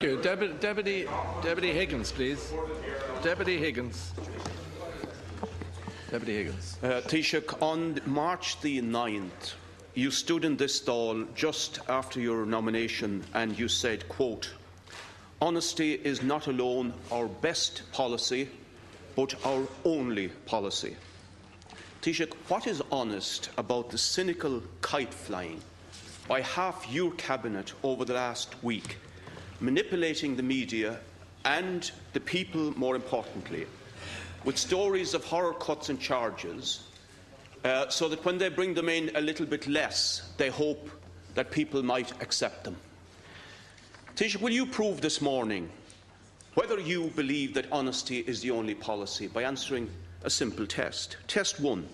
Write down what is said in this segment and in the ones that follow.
Deputy Higgins, please. Deputy Higgins. Deputy Higgins. Taoiseach, on March the 9th, you stood in this stall just after your nomination and you said, quote, "Honesty is not alone our best policy, but our only policy." Taoiseach, what is honest about the cynical kite flying by half your cabinet over the last week, manipulating the media and the people, more importantly, with stories of horror cuts and charges, so that when they bring them in a little bit less, they hope that people might accept them? Taoiseach, will you prove this morning whether you believe that honesty is the only policy by answering a simple test? Test 1.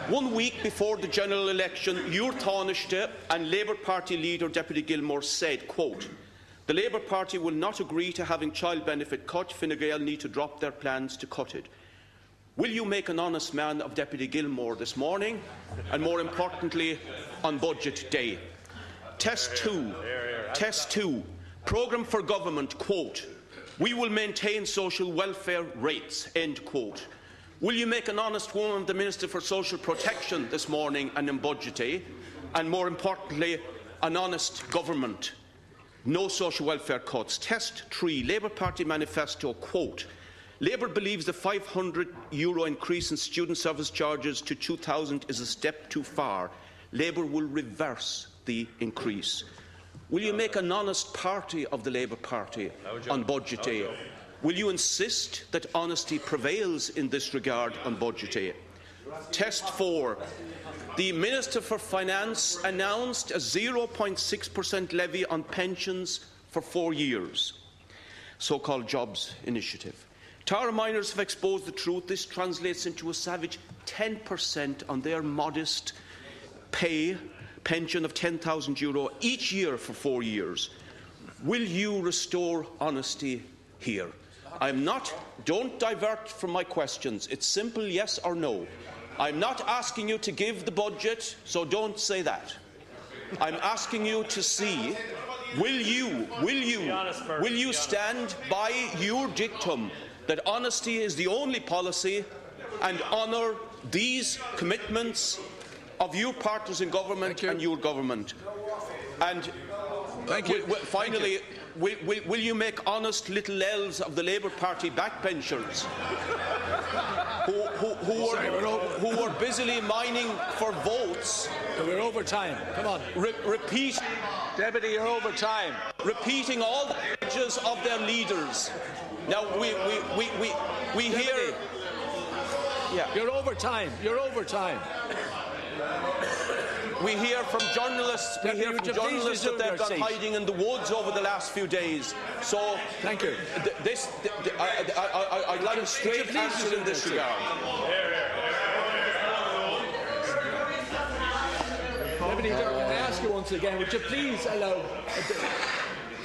1 week before the general election, your Taoiseach and Labour Party leader Deputy Gilmore said, quote, "The Labour Party will not agree to having child benefit cut. Fine Gael need to drop their plans to cut it." Will you make an honest man of Deputy Gilmore this morning, and more importantly, on budget day? Test 2. Test 2. Programme for government, quote, "We will maintain social welfare rates," end quote. Will you make an honest woman the Minister for Social Protection this morning and in budget day? And more importantly, an honest government. No social welfare cuts. Test 3. Labour Party manifesto, quote, "Labour believes the €500 increase in student service charges to €2,000 is a step too far. Labour will reverse the increase." Will you make an honest party of the Labour Party on budget day? Will you insist that honesty prevails in this regard on budget day? Test 4. The Minister for Finance announced a 0.6% levy on pensions for 4 years, so-called Jobs Initiative. Tara miners have exposed the truth. This translates into a savage 10% on their modest pension of €10,000 each year for 4 years. Will you restore honesty here? Don't divert from my questions. It's simple, yes or no. I'm not asking you to give the budget, so don't say that. I'm asking you to see, will you stand by your dictum that honesty is the only policy and honour these commitments of your partners in government and your government? And finally, will you make honest little elves of the Labour Party backbenchers who are busily mining for votes? We're over time. Come on. Deputy, you're over time. Repeating all the messages of their leaders. Now we hear. Yeah. You're over time. You're over time. We hear from journalists. That they've gone hiding in the woods over the last few days. So, thank you. I'd like a straight answer in this regard. Deputy, can I ask you once again? Would you please allow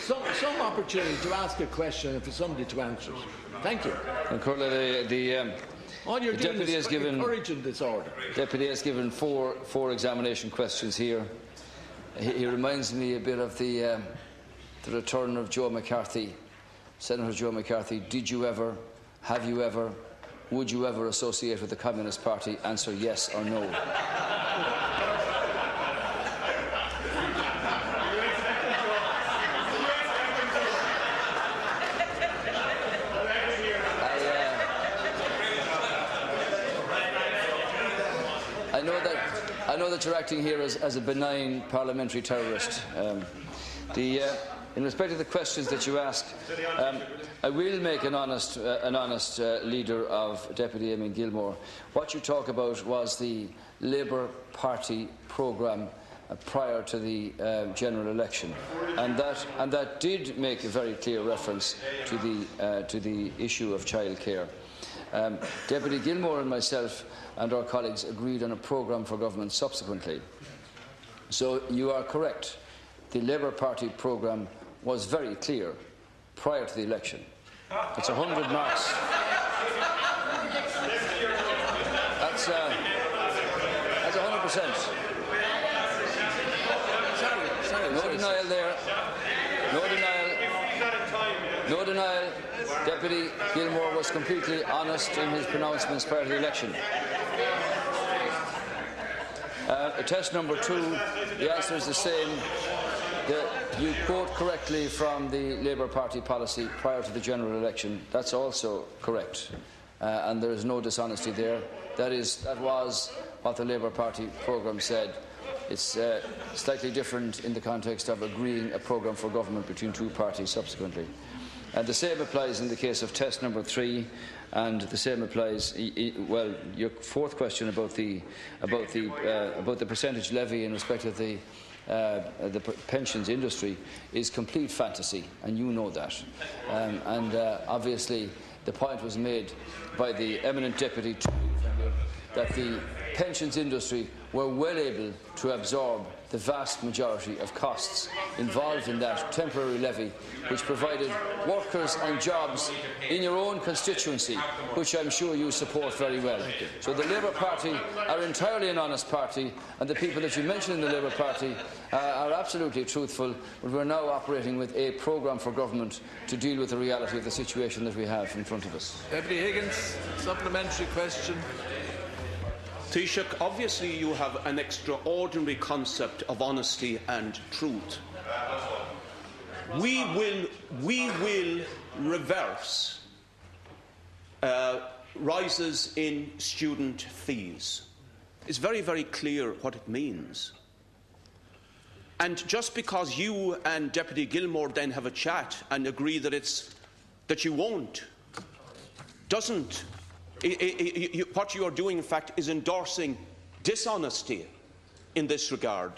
some opportunity to ask a question and for somebody to answer it? Thank you. All you're doing is encouraging disorder. Deputy has given four examination questions here. He reminds me a bit of the return of Joe McCarthy, Senator Joe McCarthy. Did you ever, have you ever, would you ever associate with the Communist Party? Answer yes or no. I know that you're acting here as a benign parliamentary terrorist. In respect to the questions that you asked, I will make an honest leader of Deputy Eamon Gilmore. What you talk about was the Labour Party programme prior to the general election, and that did make a very clear reference to the issue of childcare. Deputy Gilmore and myself and our colleagues agreed on a programme for government subsequently. So you are correct. The Labour Party programme was very clear prior to the election. It's 100 marks. That's 100%. No denial there. No denial. No denial, Deputy Gilmore was completely honest in his pronouncements prior to the election. Test number 2, the answer is the same. You quote correctly from the Labour Party policy prior to the general election. That's also correct, and there is no dishonesty there. That was what the Labour Party programme said. It's slightly different in the context of agreeing a programme for government between two parties subsequently. And the same applies in the case of test number 3, and the same applies. Well, your fourth question about the percentage levy in respect of the pensions industry is complete fantasy, and you know that. Obviously, the point was made by the eminent deputy that the pensions industry were well able to absorb the vast majority of costs involved in that temporary levy, which provided workers and jobs in your own constituency, which I'm sure you support very well. So the Labour Party are entirely an honest party, and the people that you mentioned in the Labour Party are absolutely truthful, but we're now operating with a programme for government to deal with the reality of the situation that we have in front of us. Deputy Higgins, supplementary question. Taoiseach, obviously you have an extraordinary concept of honesty and truth. We will reverse rises in student fees. It's very, very clear what it means. And just because you and Deputy Gilmore then have a chat and agree that you won't, doesn't. What you are doing, in fact, is endorsing dishonesty in this regard.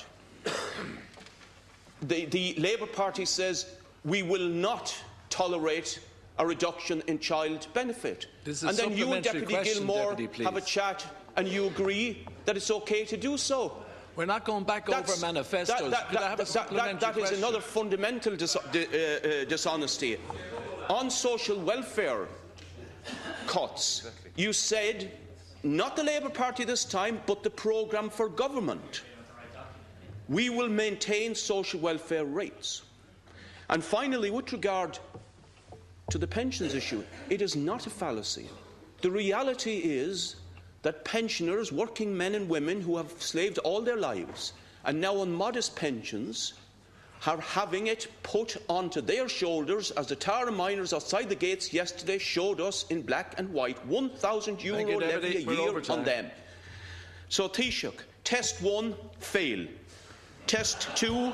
The Labour Party says we will not tolerate a reduction in child benefit. And then you and Deputy Gilmore have a chat and you agree that it's okay to do so. We're not going back over manifestos. That is another fundamental dishonesty. On social welfare cuts, you said, not the Labour Party this time, but the programme for government. We will maintain social welfare rates. And finally, with regard to the pensions issue, it is not a fallacy. The reality is that pensioners, working men and women who have slaved all their lives and now on modest pensions, are having it put onto their shoulders, as the Tara miners outside the gates yesterday showed us in black and white, €1,000 levy a year on them. So, Taoiseach, test 1, fail. Test 2,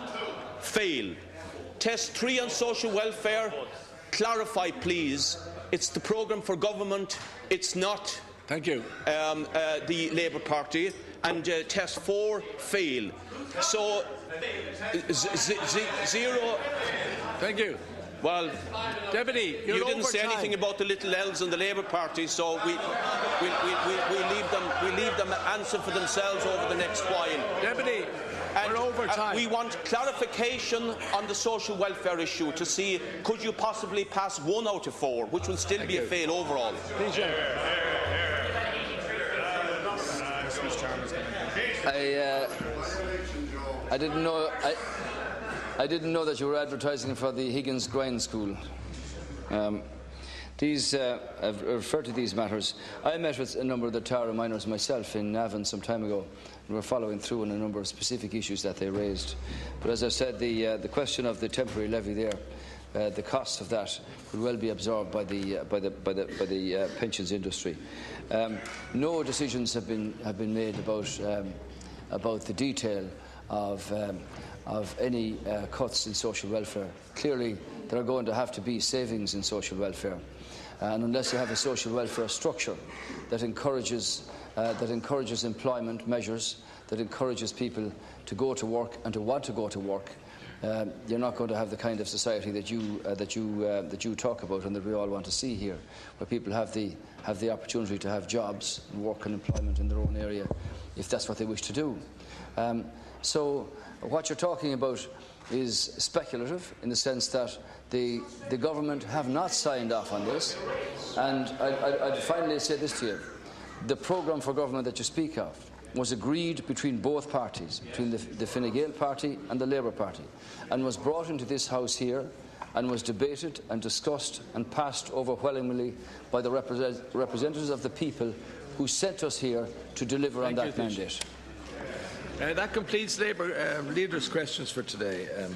fail. Test 3 on social welfare, clarify please. It's the programme for government, it's not the Labour Party. And test 4, fail. So, 0. Thank you. Well, Deputy, you didn't say anything about the little L's in the Labour Party, so we leave them answer for themselves over the next while. Deputy, we're over time. We want clarification on the social welfare issue to see could you possibly pass 1 out of 4, which will still be a fail overall. I didn't know that you were advertising for the Higgins Grind School. I've referred to these matters. I met with a number of the Tara miners myself in Navan some time ago, and we're following through on a number of specific issues that they raised. But as I said, the question of the temporary levy there, the cost of that could well be absorbed by the pensions industry. No decisions have been made about the detail of any cuts in social welfare. Clearly, there are going to have to be savings in social welfare, and unless you have a social welfare structure that encourages employment measures, that encourages people to go to work and to want to go to work, you're not going to have the kind of society that you talk about and that we all want to see here, where people have the opportunity to have jobs, work and employment in their own area, if that's what they wish to do. So what you're talking about is speculative in the sense that the government have not signed off on this. And I'd finally say this to you. The programme for government that you speak of was agreed between both parties, between the Fine Gael party and the Labour Party, and was brought into this House here and was debated and discussed and passed overwhelmingly by the representatives of the people who sent us here to deliver on that mandate. That completes Labour leaders' questions for today.